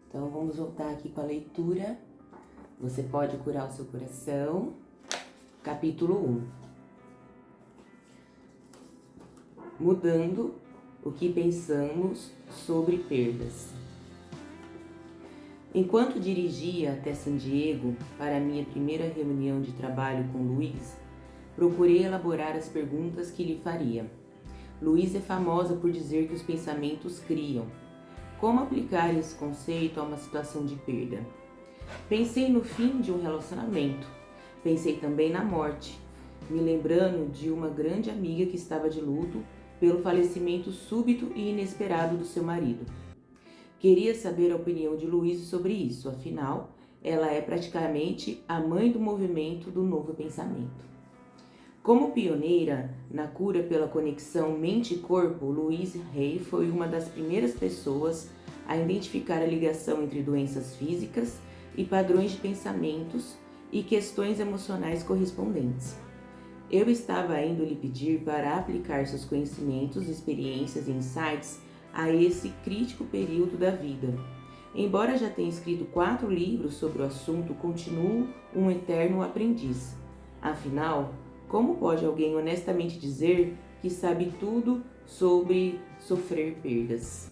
Então vamos voltar aqui com a leitura. Você pode curar o seu coração. Capítulo 1. Mudando o que pensamos sobre perdas. Enquanto dirigia até San Diego para minha primeira reunião de trabalho com Luiz, procurei elaborar as perguntas que lhe faria. Luiz é famosa por dizer que os pensamentos criam. Como aplicar esse conceito a uma situação de perda? Pensei no fim de um relacionamento. Pensei também na morte, me lembrando de uma grande amiga que estava de luto pelo falecimento súbito e inesperado do seu marido. Queria saber a opinião de Luiz sobre isso, afinal, ela é praticamente a mãe do movimento do novo pensamento. Como pioneira na cura pela conexão mente-corpo, Louise Hay foi uma das primeiras pessoas a identificar a ligação entre doenças físicas e padrões de pensamentos e questões emocionais correspondentes. Eu estava indo lhe pedir para aplicar seus conhecimentos, experiências e insights a esse crítico período da vida. Embora já tenha escrito 4 livros sobre o assunto, continuo um eterno aprendiz. Afinal, como pode alguém honestamente dizer que sabe tudo sobre sofrer perdas?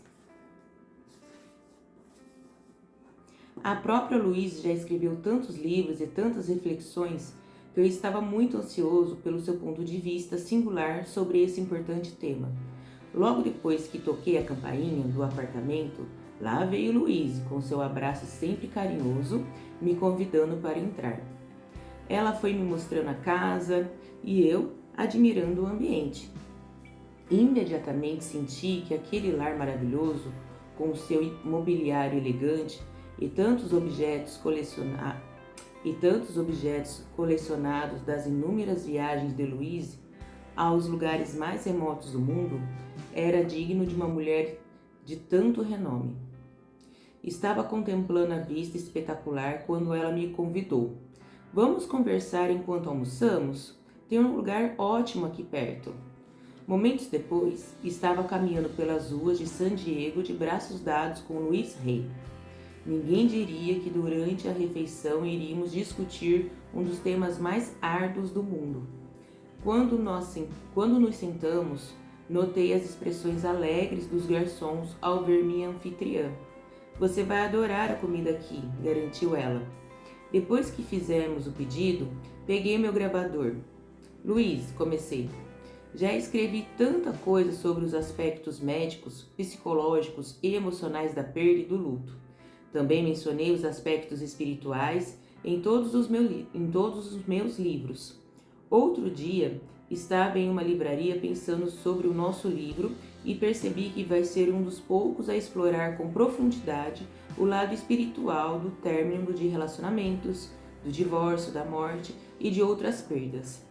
A própria Louise já escreveu tantos livros e tantas reflexões que eu estava muito ansioso pelo seu ponto de vista singular sobre esse importante tema. Logo depois que toquei a campainha do apartamento, lá veio Louise com seu abraço sempre carinhoso, me convidando para entrar. Ela foi me mostrando a casa e eu admirando o ambiente. Imediatamente senti que aquele lar maravilhoso, com o seu mobiliário elegante e tantos objetos colecionados das inúmeras viagens de Louise aos lugares mais remotos do mundo, era digno de uma mulher de tanto renome. Estava contemplando a vista espetacular quando ela me convidou. Vamos conversar enquanto almoçamos? Tem um lugar ótimo aqui perto. Momentos depois, estava caminhando pelas ruas de San Diego de braços dados com Louise Hay. Ninguém diria que durante a refeição iríamos discutir um dos temas mais árduos do mundo. Quando nos sentamos, notei as expressões alegres dos garçons ao ver minha anfitriã. Você vai adorar a comida aqui, garantiu ela. Depois que fizemos o pedido, peguei meu gravador. Luiz, comecei. Já escrevi tanta coisa sobre os aspectos médicos, psicológicos e emocionais da perda e do luto. Também mencionei os aspectos espirituais em todos os meus livros. Outro dia, estava em uma livraria pensando sobre o nosso livro e percebi que vai ser um dos poucos a explorar com profundidade o lado espiritual do término de relacionamentos, do divórcio, da morte e de outras perdas.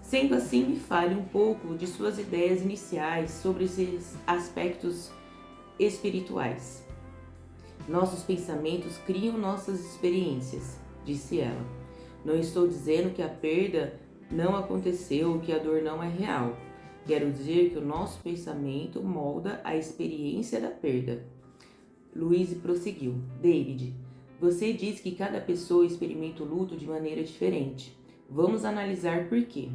Sendo assim, me fale um pouco de suas ideias iniciais sobre esses aspectos espirituais. Nossos pensamentos criam nossas experiências, disse ela. Não estou dizendo que a perda não aconteceu ou que a dor não é real. Quero dizer que o nosso pensamento molda a experiência da perda. Louise prosseguiu. David, você diz que cada pessoa experimenta o luto de maneira diferente. Vamos analisar por quê.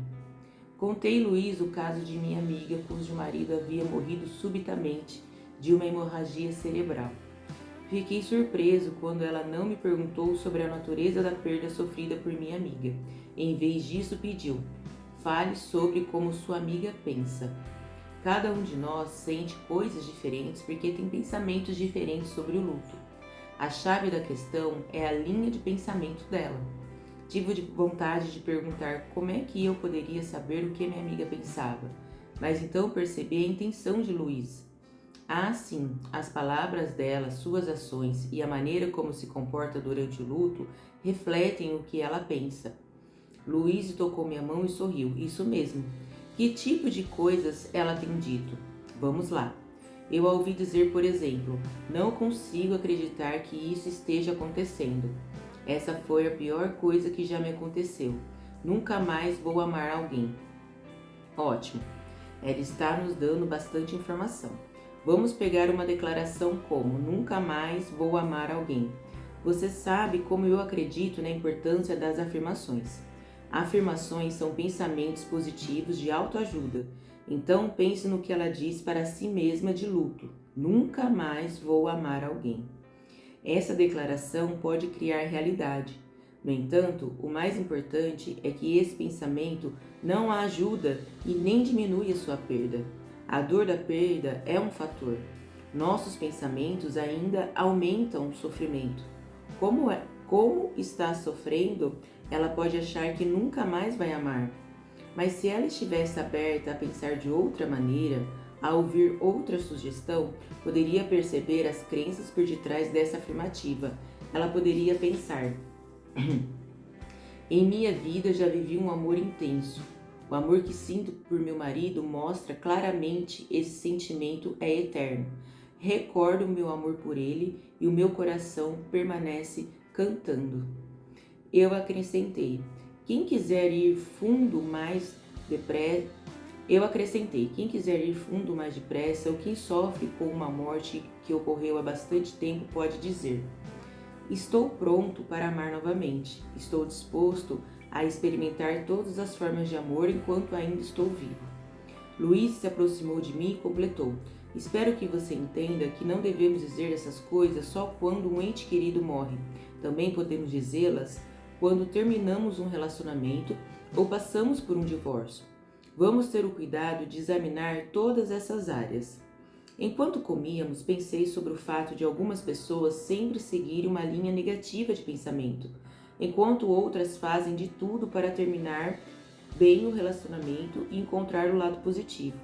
Contei Louise o caso de minha amiga cujo marido havia morrido subitamente de uma hemorragia cerebral. Fiquei surpreso quando ela não me perguntou sobre a natureza da perda sofrida por minha amiga. Em vez disso, pediu: fale sobre como sua amiga pensa. Cada um de nós sente coisas diferentes porque tem pensamentos diferentes sobre o luto. A chave da questão é a linha de pensamento dela. Tive vontade de perguntar como é que eu poderia saber o que minha amiga pensava, mas então percebi a intenção de Louise. Ah, sim, as palavras dela, suas ações e a maneira como se comporta durante o luto refletem o que ela pensa. Louise tocou minha mão e sorriu. Isso mesmo. Que tipo de coisas ela tem dito? Vamos lá. Eu a ouvi dizer, por exemplo, não consigo acreditar que isso esteja acontecendo. Essa foi a pior coisa que já me aconteceu. Nunca mais vou amar alguém. Ótimo. Ela está nos dando bastante informação. Vamos pegar uma declaração como: nunca mais vou amar alguém. Você sabe como eu acredito na importância das afirmações. Afirmações são pensamentos positivos de autoajuda. Então pense no que ela diz para si mesma de luto: nunca mais vou amar alguém. Essa declaração pode criar realidade. No entanto, o mais importante é que esse pensamento não a ajuda e nem diminui a sua perda. A dor da perda é um fator. Nossos pensamentos ainda aumentam o sofrimento. Como está sofrendo, ela pode achar que nunca mais vai amar. Mas se ela estivesse aberta a pensar de outra maneira, a ouvir outra sugestão, poderia perceber as crenças por detrás dessa afirmativa. Ela poderia pensar: em minha vida já vivi um amor intenso. O amor que sinto por meu marido mostra claramente esse sentimento é eterno. Recordo o meu amor por ele e o meu coração permanece cantando. Eu acrescentei: quem quiser ir fundo mais depressa, ou quem sofre com uma morte que ocorreu há bastante tempo pode dizer: estou pronto para amar novamente. Estou disposto a experimentar todas as formas de amor enquanto ainda estou vivo. Luiz se aproximou de mim e completou: espero que você entenda que não devemos dizer essas coisas só quando um ente querido morre. Também podemos dizê-las quando terminamos um relacionamento ou passamos por um divórcio. Vamos ter o cuidado de examinar todas essas áreas. Enquanto comíamos, pensei sobre o fato de algumas pessoas sempre seguirem uma linha negativa de pensamento, enquanto outras fazem de tudo para terminar bem o relacionamento e encontrar o lado positivo.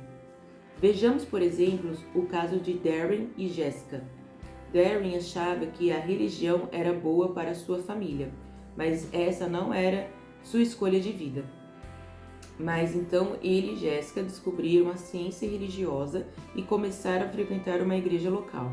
Vejamos, por exemplo, o caso de Darren e Jessica. Darren achava que a religião era boa para sua família, mas essa não era sua escolha de vida. Mas então ele e Jéssica descobriram a ciência religiosa e começaram a frequentar uma igreja local.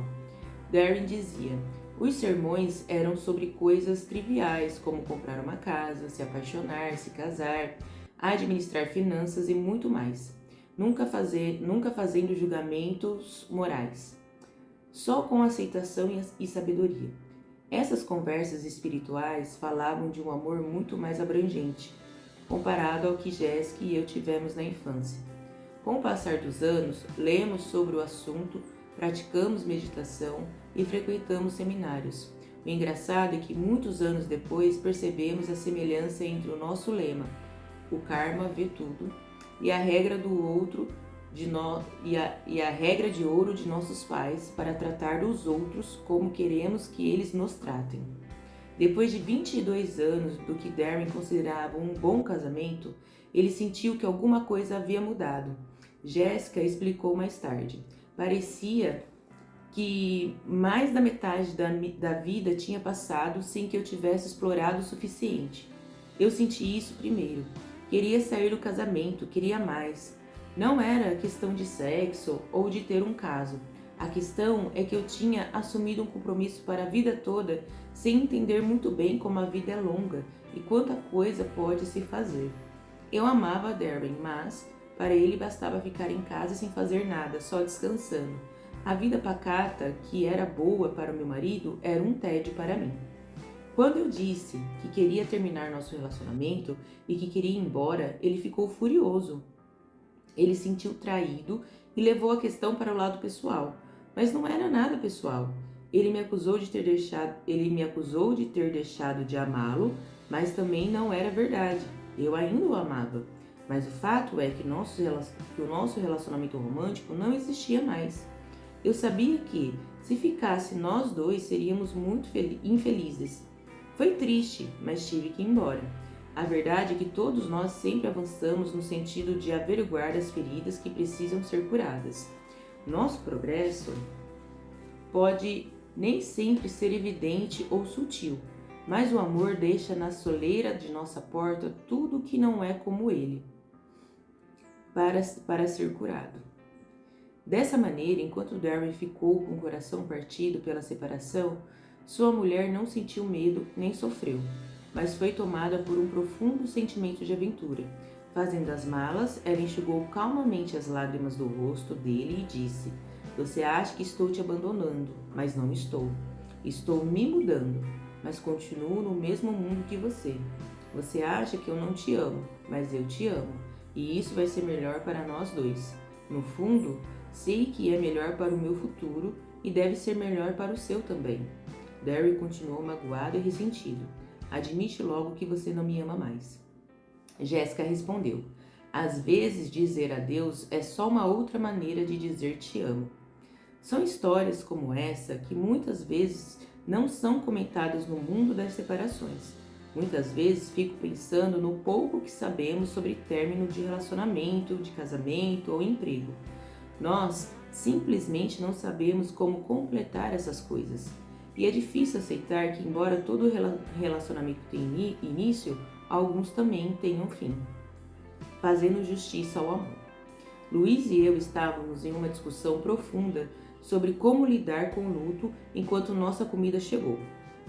Darren dizia: os sermões eram sobre coisas triviais, como comprar uma casa, se apaixonar, se casar, administrar finanças e muito mais. Nunca fazendo julgamentos morais. Só com aceitação e sabedoria. Essas conversas espirituais falavam de um amor muito mais abrangente, comparado ao que Jéssica e eu tivemos na infância. Com o passar dos anos, lemos sobre o assunto, praticamos meditação e frequentamos seminários. O engraçado é que muitos anos depois percebemos a semelhança entre o nosso lema, o karma vê tudo, e a regra regra de ouro de nossos pais para tratar os outros como queremos que eles nos tratem. Depois de 22 anos do que Darren considerava um bom casamento, ele sentiu que alguma coisa havia mudado. Jéssica explicou mais tarde. Parecia que mais da metade da vida tinha passado sem que eu tivesse explorado o suficiente. Eu senti isso primeiro. Queria sair do casamento, queria mais. Não era questão de sexo ou de ter um caso. A questão é que eu tinha assumido um compromisso para a vida toda sem entender muito bem como a vida é longa e quanta coisa pode se fazer. Eu amava Darren, mas para ele bastava ficar em casa sem fazer nada, só descansando. A vida pacata, que era boa para o meu marido, era um tédio para mim. Quando eu disse que queria terminar nosso relacionamento e que queria ir embora, ele ficou furioso. Ele se sentiu traído e levou a questão para o lado pessoal. Mas não era nada pessoal. Ele me acusou de ter deixado de amá-lo, mas também não era verdade. Eu ainda o amava. Mas o fato é que o nosso relacionamento romântico não existia mais. Eu sabia que, se ficasse nós dois, seríamos muito infelizes. Foi triste, mas tive que ir embora. A verdade é que todos nós sempre avançamos no sentido de averiguar as feridas que precisam ser curadas. Nosso progresso pode nem sempre ser evidente ou sutil, mas o amor deixa na soleira de nossa porta tudo que não é como ele, para ser curado. Dessa maneira, enquanto Darren ficou com o coração partido pela separação, sua mulher não sentiu medo nem sofreu, mas foi tomada por um profundo sentimento de aventura. Fazendo as malas, ela enxugou calmamente as lágrimas do rosto dele e disse: Você acha que estou te abandonando, mas não estou. Estou me mudando, mas continuo no mesmo mundo que você. Você acha que eu não te amo, mas eu te amo, e isso vai ser melhor para nós dois. No fundo, sei que é melhor para o meu futuro e deve ser melhor para o seu também. Derry continuou magoado e ressentido. Admite logo que você não me ama mais. Jéssica respondeu: às vezes dizer adeus é só uma outra maneira de dizer te amo. São histórias como essa que muitas vezes não são comentadas no mundo das separações. Muitas vezes fico pensando no pouco que sabemos sobre término de relacionamento, de casamento ou emprego. Nós simplesmente não sabemos como completar essas coisas. E é difícil aceitar que, embora todo relacionamento tenha início, alguns também tenham fim, fazendo justiça ao amor. Luiz e eu estávamos em uma discussão profunda sobre como lidar com o luto enquanto nossa comida chegou.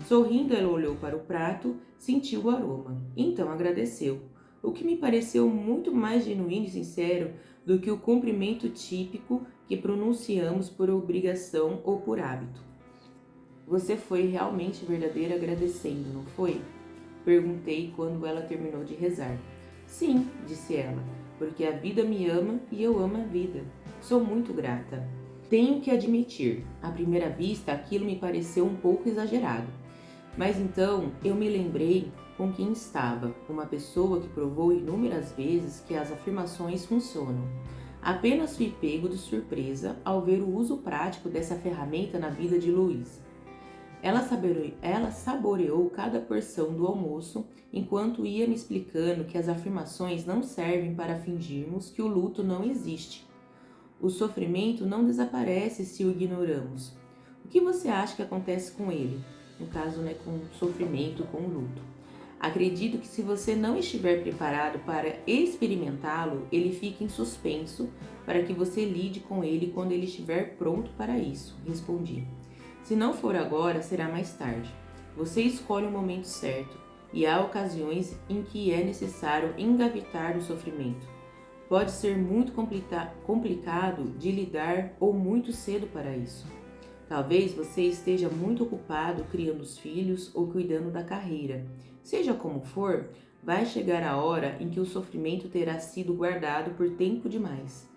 Sorrindo, ela olhou para o prato, sentiu o aroma, então agradeceu, o que me pareceu muito mais genuíno e sincero do que o cumprimento típico que pronunciamos por obrigação ou por hábito. Você foi realmente verdadeira agradecendo, não foi? Perguntei quando ela terminou de rezar. Sim, disse ela, porque a vida me ama e eu amo a vida. Sou muito grata. Tenho que admitir, à primeira vista aquilo me pareceu um pouco exagerado. Mas então eu me lembrei com quem estava, uma pessoa que provou inúmeras vezes que as afirmações funcionam. Apenas fui pego de surpresa ao ver o uso prático dessa ferramenta na vida de Luiz. Ela saboreou cada porção do almoço enquanto ia me explicando que as afirmações não servem para fingirmos que o luto não existe. O sofrimento não desaparece se o ignoramos. O que você acha que acontece com ele? No caso, com o sofrimento, com o luto. Acredito que se você não estiver preparado para experimentá-lo, ele fica em suspenso para que você lide com ele quando ele estiver pronto para isso, respondi. Se não for agora, será mais tarde. Você escolhe o momento certo e há ocasiões em que é necessário engavetar o sofrimento. Pode ser muito complicado de lidar ou muito cedo para isso. Talvez você esteja muito ocupado criando os filhos ou cuidando da carreira. Seja como for, vai chegar a hora em que o sofrimento terá sido guardado por tempo demais.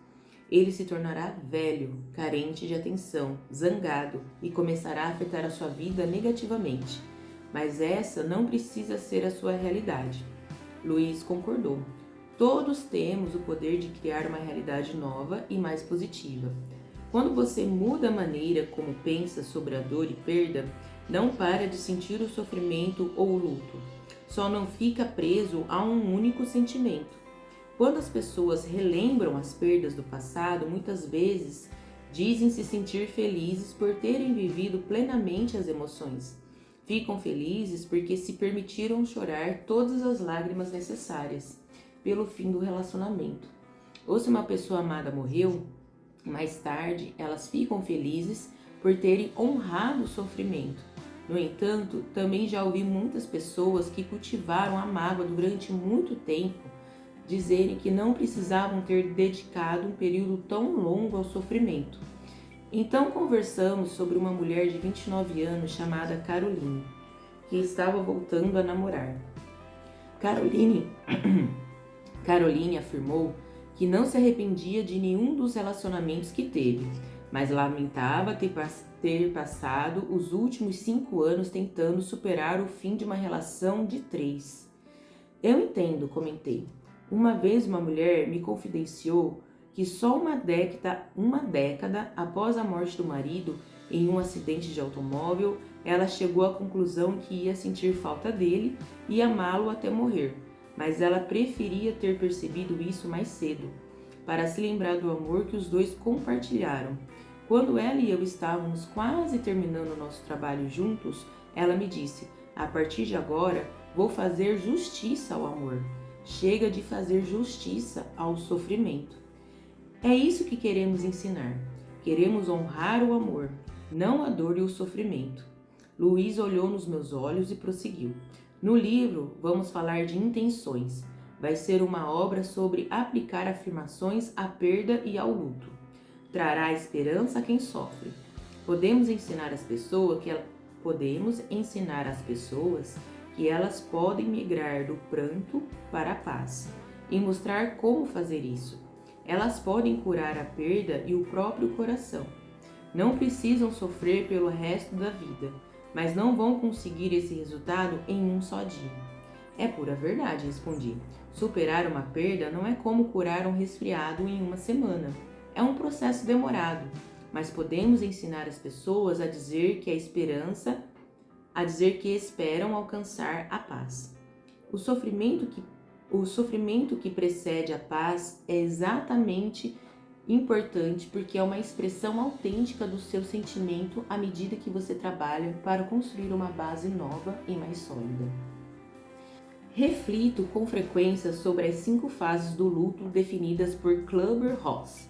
Ele se tornará velho, carente de atenção, zangado e começará a afetar a sua vida negativamente. Mas essa não precisa ser a sua realidade. Luiz concordou. Todos temos o poder de criar uma realidade nova e mais positiva. Quando você muda a maneira como pensa sobre a dor e perda, não para de sentir o sofrimento ou o luto. Só não fica preso a um único sentimento. Quando as pessoas relembram as perdas do passado, muitas vezes dizem se sentir felizes por terem vivido plenamente as emoções. Ficam felizes porque se permitiram chorar todas as lágrimas necessárias pelo fim do relacionamento. Ou se uma pessoa amada morreu, mais tarde elas ficam felizes por terem honrado o sofrimento. No entanto, também já ouvi muitas pessoas que cultivaram a mágoa durante muito tempo dizerem que não precisavam ter dedicado um período tão longo ao sofrimento. Então conversamos sobre uma mulher de 29 anos chamada Caroline, que estava voltando a namorar. Caroline afirmou que não se arrependia de nenhum dos relacionamentos que teve, mas lamentava ter passado os últimos 5 anos tentando superar o fim de uma relação de 3. Eu entendo, comentei. Uma vez uma mulher me confidenciou que só uma década após a morte do marido em um acidente de automóvel, ela chegou à conclusão que ia sentir falta dele e amá-lo até morrer, mas ela preferia ter percebido isso mais cedo, para se lembrar do amor que os dois compartilharam. Quando ela e eu estávamos quase terminando o nosso trabalho juntos, ela me disse: a partir de agora, vou fazer justiça ao amor. Chega de fazer justiça ao sofrimento. É isso que queremos ensinar. Queremos honrar o amor, não a dor e o sofrimento. Luiz olhou nos meus olhos e prosseguiu. No livro, vamos falar de intenções. Vai ser uma obra sobre aplicar afirmações à perda e ao luto. trará esperança a quem sofre. Podemos ensinar as pessoas que elas podem migrar do pranto para a paz e mostrar como fazer isso. Elas podem curar a perda e o próprio coração. Não precisam sofrer pelo resto da vida, mas não vão conseguir esse resultado em um só dia. É pura verdade, respondi. Superar uma perda não é como curar um resfriado em uma semana. É um processo demorado, mas podemos ensinar as pessoas a dizer que esperam alcançar a paz. O sofrimento que precede a paz é exatamente importante porque é uma expressão autêntica do seu sentimento à medida que você trabalha para construir uma base nova e mais sólida. Reflito com frequência sobre as 5 fases do luto definidas por Kübler-Ross: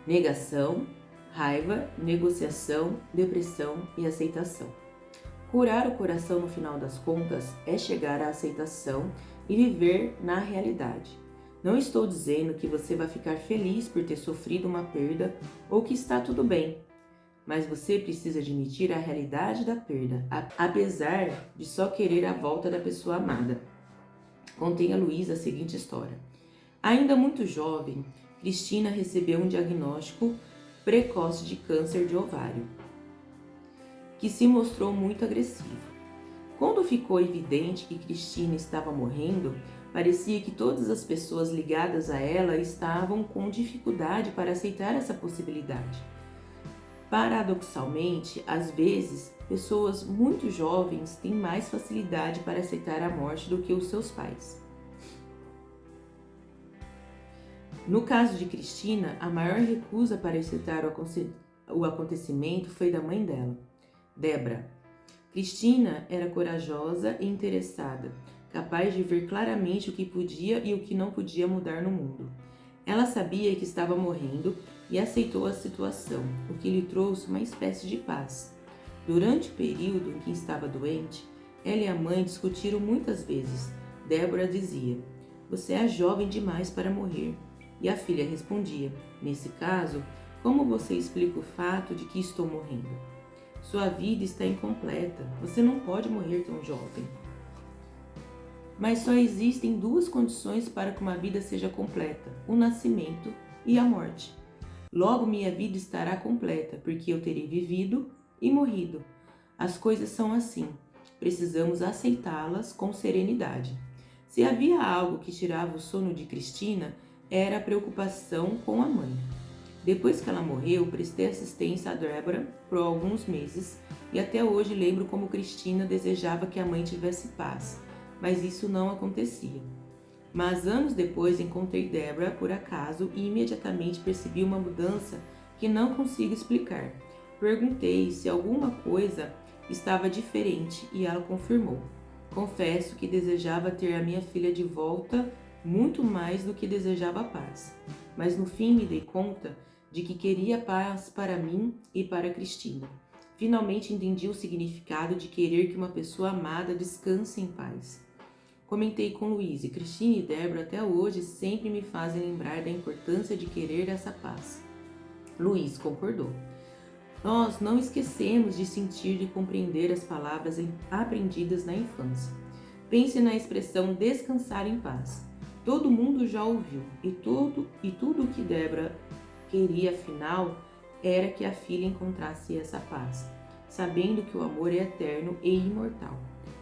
negação, raiva, negociação, depressão e aceitação. Curar o coração no final das contas é chegar à aceitação e viver na realidade. Não estou dizendo que você vai ficar feliz por ter sofrido uma perda ou que está tudo bem, mas você precisa admitir a realidade da perda, apesar de só querer a volta da pessoa amada. Contei a Luísa a seguinte história. Ainda muito jovem, Cristina recebeu um diagnóstico precoce de câncer de ovário, que se mostrou muito agressivo. Quando ficou evidente que Cristina estava morrendo, parecia que todas as pessoas ligadas a ela estavam com dificuldade para aceitar essa possibilidade. Paradoxalmente, às vezes, pessoas muito jovens têm mais facilidade para aceitar a morte do que os seus pais. No caso de Cristina, a maior recusa para aceitar o acontecimento foi da mãe dela, Débora. Cristina era corajosa e interessada, capaz de ver claramente o que podia e o que não podia mudar no mundo. Ela sabia que estava morrendo e aceitou a situação, o que lhe trouxe uma espécie de paz. Durante o período em que estava doente, ela e a mãe discutiram muitas vezes. Débora dizia: "Você é jovem demais para morrer." E a filha respondia: "Nesse caso, como você explica o fato de que estou morrendo? Sua vida está incompleta. Você não pode morrer tão jovem." Mas só existem 2 condições para que uma vida seja completa: o nascimento e a morte. Logo, minha vida estará completa, porque eu terei vivido e morrido. As coisas são assim. Precisamos aceitá-las com serenidade. Se havia algo que tirava o sono de Cristina, era a preocupação com a mãe. Depois que ela morreu, prestei assistência a Débora por alguns meses e até hoje lembro como Cristina desejava que a mãe tivesse paz, mas isso não acontecia. Mas anos depois encontrei Débora por acaso e imediatamente percebi uma mudança que não consigo explicar. Perguntei se alguma coisa estava diferente e ela confirmou. Confesso que desejava ter a minha filha de volta muito mais do que desejava paz, mas no fim me dei conta de que queria paz para mim e para Cristina. Finalmente entendi o significado de querer que uma pessoa amada descanse em paz. Comentei com Luísa: Cristina e Débora até hoje sempre me fazem lembrar da importância de querer essa paz. Luiz concordou. Nós não esquecemos de sentir e compreender as palavras aprendidas na infância. Pense na expressão descansar em paz. Todo mundo já ouviu, e tudo o que Débora queria, afinal, era que a filha encontrasse essa paz, sabendo que o amor é eterno e imortal.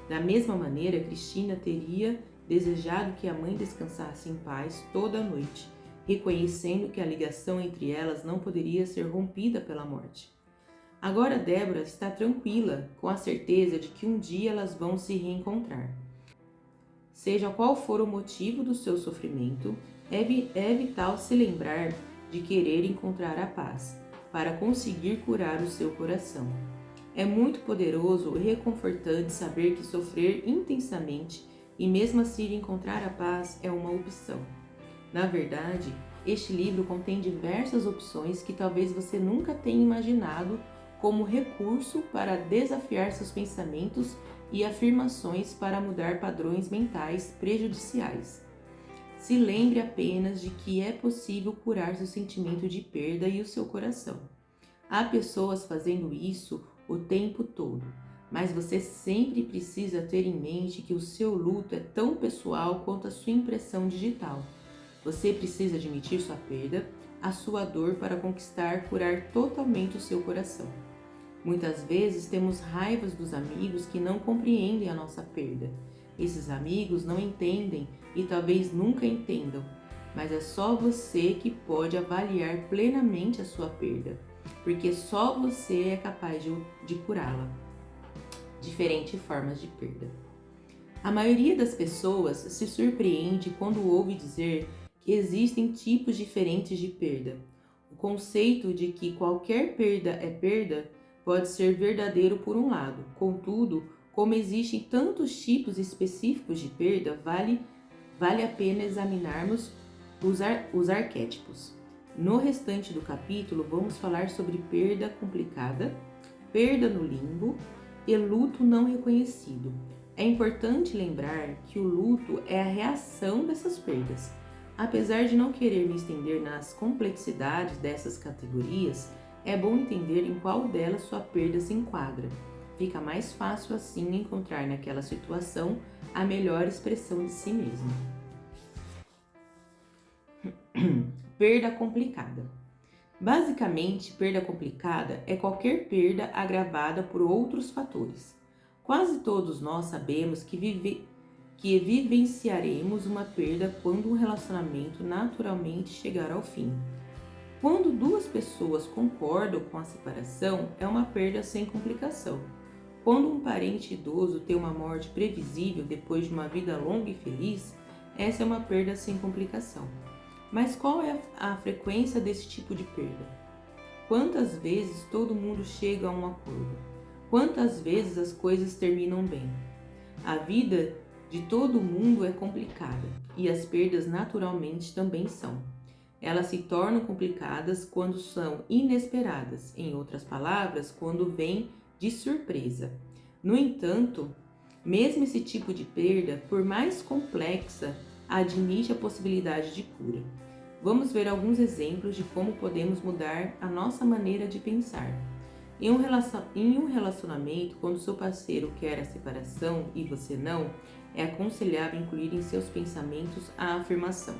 Da mesma maneira, Cristina teria desejado que a mãe descansasse em paz toda a noite, reconhecendo que a ligação entre elas não poderia ser rompida pela morte. Agora Débora está tranquila, com a certeza de que um dia elas vão se reencontrar. Seja qual for o motivo do seu sofrimento, é vital se lembrar de querer encontrar a paz, para conseguir curar o seu coração. É muito poderoso e reconfortante saber que sofrer intensamente e mesmo assim encontrar a paz é uma opção. Na verdade, este livro contém diversas opções que talvez você nunca tenha imaginado como recurso para desafiar seus pensamentos e afirmações para mudar padrões mentais prejudiciais. Se lembre apenas de que é possível curar seu sentimento de perda e o seu coração. Há pessoas fazendo isso o tempo todo, mas você sempre precisa ter em mente que o seu luto é tão pessoal quanto a sua impressão digital. Você precisa admitir sua perda, a sua dor para curar totalmente o seu coração. Muitas vezes temos raivas dos amigos que não compreendem a nossa perda. Esses amigos não entendem e talvez nunca entendam, mas é só você que pode avaliar plenamente a sua perda, porque só você é capaz de curá-la. Diferentes formas de perda. A maioria das pessoas se surpreende quando ouve dizer que existem tipos diferentes de perda. O conceito de que qualquer perda é perda pode ser verdadeiro por um lado, contudo, como existem tantos tipos específicos de perda, vale a pena examinarmos os arquétipos. No restante do capítulo, vamos falar sobre perda complicada, perda no limbo e luto não reconhecido. É importante lembrar que o luto é a reação dessas perdas. Apesar de não querer me estender nas complexidades dessas categorias, é bom entender em qual delas sua perda se enquadra. Fica mais fácil assim encontrar naquela situação a melhor expressão de si mesmo. Perda complicada. Basicamente, perda complicada é qualquer perda agravada por outros fatores. Quase todos nós sabemos que vivenciaremos uma perda quando um relacionamento naturalmente chegar ao fim. Quando duas pessoas concordam com a separação, é uma perda sem complicação. Quando um parente idoso tem uma morte previsível depois de uma vida longa e feliz, essa é uma perda sem complicação. Mas qual é a frequência desse tipo de perda? Quantas vezes todo mundo chega a um acordo? Quantas vezes as coisas terminam bem? A vida de todo mundo é complicada e as perdas naturalmente também são. Elas se tornam complicadas quando são inesperadas, em outras palavras, quando vêm de surpresa. No entanto, mesmo esse tipo de perda, por mais complexa, admite a possibilidade de cura. Vamos ver alguns exemplos de como podemos mudar a nossa maneira de pensar. Em um relacionamento, quando seu parceiro quer a separação e você não, é aconselhável incluir em seus pensamentos a afirmação: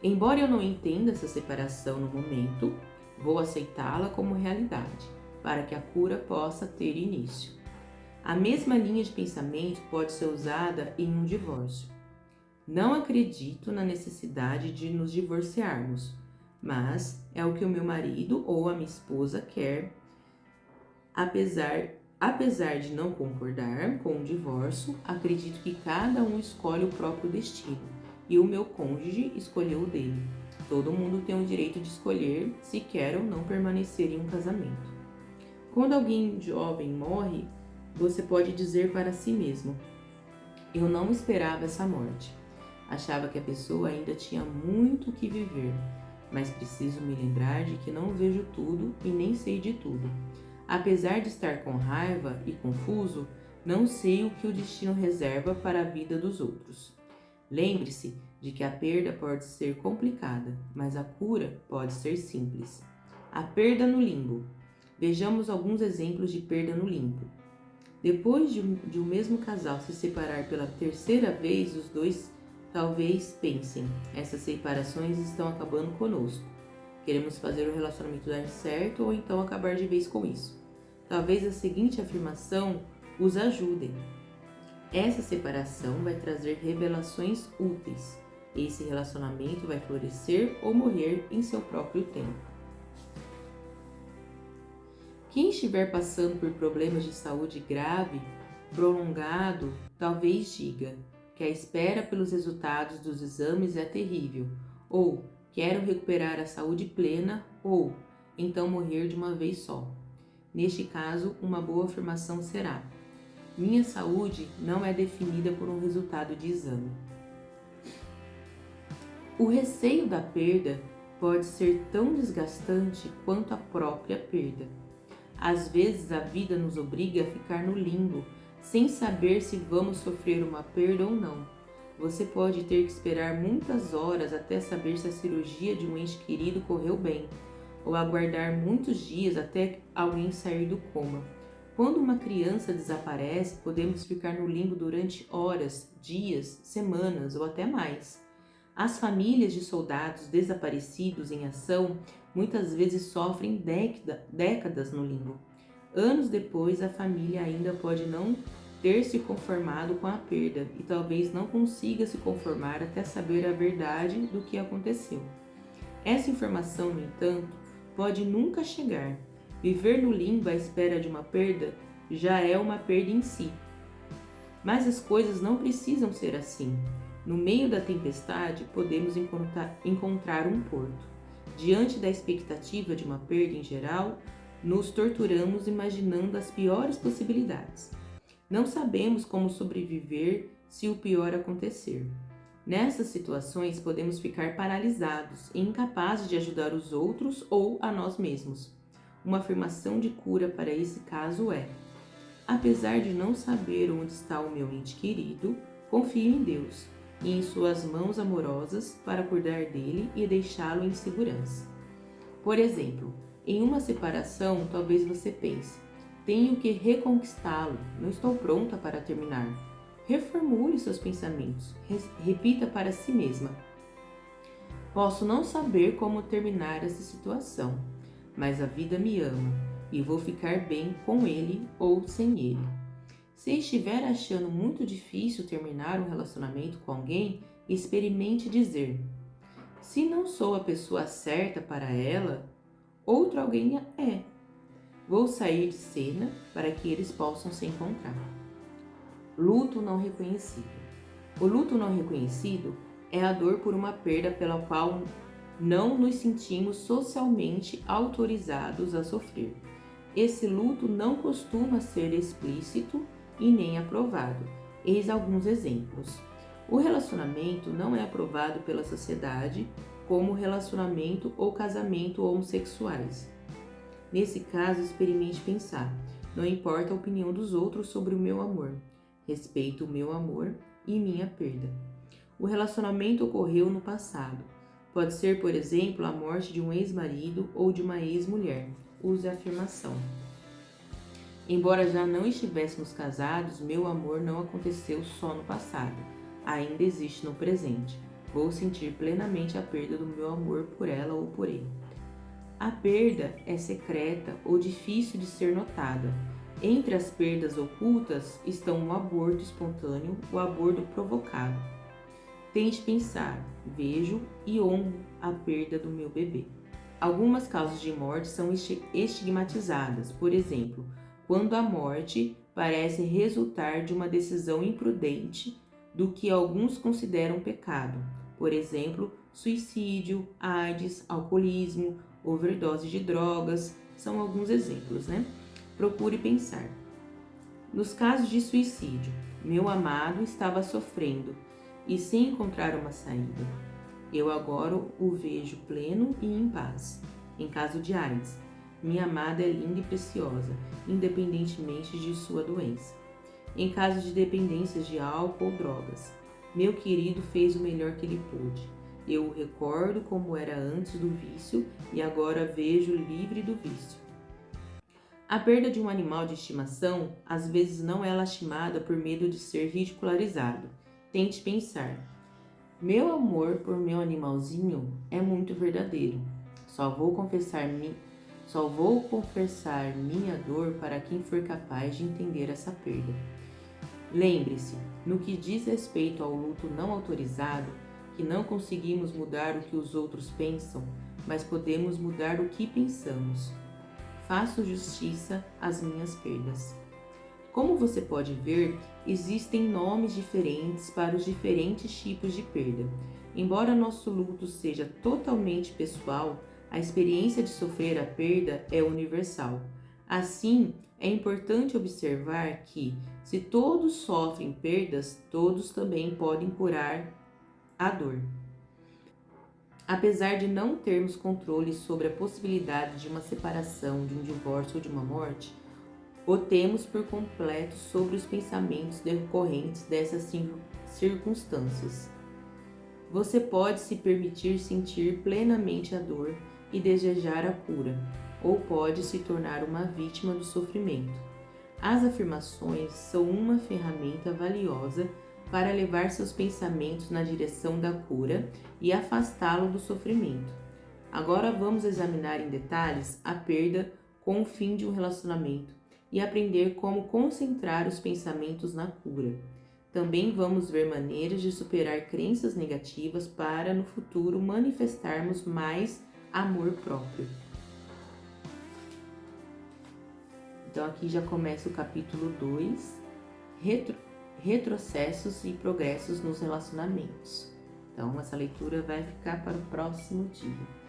embora eu não entenda essa separação no momento, vou aceitá-la como realidade, para que a cura possa ter início. A mesma linha de pensamento pode ser usada em um divórcio. Não acredito na necessidade de nos divorciarmos, mas é o que o meu marido ou a minha esposa quer. Apesar de não concordar com o divórcio, acredito que cada um escolhe o próprio destino e o meu cônjuge escolheu o dele. Todo mundo tem o direito de escolher se quer ou não permanecer em um casamento. Quando alguém jovem morre, você pode dizer para si mesmo: eu não esperava essa morte. Achava que a pessoa ainda tinha muito que viver, mas preciso me lembrar de que não vejo tudo e nem sei de tudo. Apesar de estar com raiva e confuso, não sei o que o destino reserva para a vida dos outros. Lembre-se de que a perda pode ser complicada, mas a cura pode ser simples. A perda no limbo. Vejamos alguns exemplos de perda no limbo. Depois de o mesmo casal se separar pela terceira vez, os dois talvez pensem: essas separações estão acabando conosco. Queremos fazer o relacionamento dar certo ou então acabar de vez com isso. Talvez a seguinte afirmação os ajude: essa separação vai trazer revelações úteis. Esse relacionamento vai florescer ou morrer em seu próprio tempo. Quem estiver passando por problemas de saúde grave, prolongado, talvez diga que a espera pelos resultados dos exames é terrível, ou quero recuperar a saúde plena, ou então morrer de uma vez só. Neste caso, uma boa afirmação será: minha saúde não é definida por um resultado de exame. O receio da perda pode ser tão desgastante quanto a própria perda. Às vezes a vida nos obriga a ficar no limbo, sem saber se vamos sofrer uma perda ou não. Você pode ter que esperar muitas horas até saber se a cirurgia de um ente querido correu bem, ou aguardar muitos dias até alguém sair do coma. Quando uma criança desaparece, podemos ficar no limbo durante horas, dias, semanas ou até mais. As famílias de soldados desaparecidos em ação muitas vezes sofrem décadas no limbo. Anos depois, a família ainda pode não ter se conformado com a perda e talvez não consiga se conformar até saber a verdade do que aconteceu. Essa informação, no entanto, pode nunca chegar. Viver no limbo à espera de uma perda já é uma perda em si. Mas as coisas não precisam ser assim. No meio da tempestade, podemos encontrar um porto. Diante da expectativa de uma perda em geral, nos torturamos imaginando as piores possibilidades. Não sabemos como sobreviver se o pior acontecer. Nessas situações, podemos ficar paralisados e incapazes de ajudar os outros ou a nós mesmos. Uma afirmação de cura para esse caso é: apesar de não saber onde está o meu ente querido, confio em Deus e em suas mãos amorosas para cuidar dele e deixá-lo em segurança. Por exemplo, em uma separação, talvez você pense: tenho que reconquistá-lo, não estou pronta para terminar. Reformule seus pensamentos, repita para si mesma: posso não saber como terminar essa situação, mas a vida me ama e vou ficar bem com ele ou sem ele. Se estiver achando muito difícil terminar um relacionamento com alguém, experimente dizer: se não sou a pessoa certa para ela, outro alguém é. Vou sair de cena para que eles possam se encontrar. Luto não reconhecido. O luto não reconhecido é a dor por uma perda pela qual não nos sentimos socialmente autorizados a sofrer. Esse luto não costuma ser explícito e nem aprovado. Eis alguns exemplos. O relacionamento não é aprovado pela sociedade como relacionamento ou casamento homossexuais. Nesse caso, experimente pensar: não importa a opinião dos outros sobre o meu amor, respeito o meu amor e minha perda. O relacionamento ocorreu no passado. Pode ser, por exemplo, a morte de um ex-marido ou de uma ex-mulher. Use a afirmação: embora já não estivéssemos casados, meu amor não aconteceu só no passado. Ainda existe no presente. Vou sentir plenamente a perda do meu amor por ela ou por ele. A perda é secreta ou difícil de ser notada. Entre as perdas ocultas estão o aborto espontâneo, o aborto provocado. Tente pensar: vejo e honro a perda do meu bebê. Algumas causas de morte são estigmatizadas, por exemplo, quando a morte parece resultar de uma decisão imprudente do que alguns consideram pecado, por exemplo, suicídio, AIDS, alcoolismo, overdose de drogas, são alguns exemplos, né? Procure pensar. Nos casos de suicídio, meu amado estava sofrendo e sem encontrar uma saída. Eu agora o vejo pleno e em paz. Em caso de AIDS, minha amada é linda e preciosa, independentemente de sua doença. Em caso de dependências de álcool ou drogas, meu querido fez o melhor que ele pôde. Eu o recordo como era antes do vício e agora vejo livre do vício. A perda de um animal de estimação às vezes não é lastimada por medo de ser ridicularizado. Tente pensar: meu amor por meu animalzinho é muito verdadeiro. Só vou confessar minha dor para quem for capaz de entender essa perda. Lembre-se, no que diz respeito ao luto não autorizado, que não conseguimos mudar o que os outros pensam, mas podemos mudar o que pensamos. Faço justiça às minhas perdas. Como você pode ver, existem nomes diferentes para os diferentes tipos de perda. Embora nosso luto seja totalmente pessoal, a experiência de sofrer a perda é universal. Assim, é importante observar que, se todos sofrem perdas, todos também podem curar a dor. Apesar de não termos controle sobre a possibilidade de uma separação, de um divórcio ou de uma morte, o temos por completo sobre os pensamentos decorrentes dessas circunstâncias. Você pode se permitir sentir plenamente a dor e desejar a cura, ou pode se tornar uma vítima do sofrimento. As afirmações são uma ferramenta valiosa para levar seus pensamentos na direção da cura e afastá-lo do sofrimento. Agora vamos examinar em detalhes a perda com o fim de um relacionamento e aprender como concentrar os pensamentos na cura. Também vamos ver maneiras de superar crenças negativas para, no futuro, manifestarmos mais amor próprio. Então, aqui já começa o capítulo 2, retrocessos e progressos nos relacionamentos. Então, essa leitura vai ficar para o próximo dia.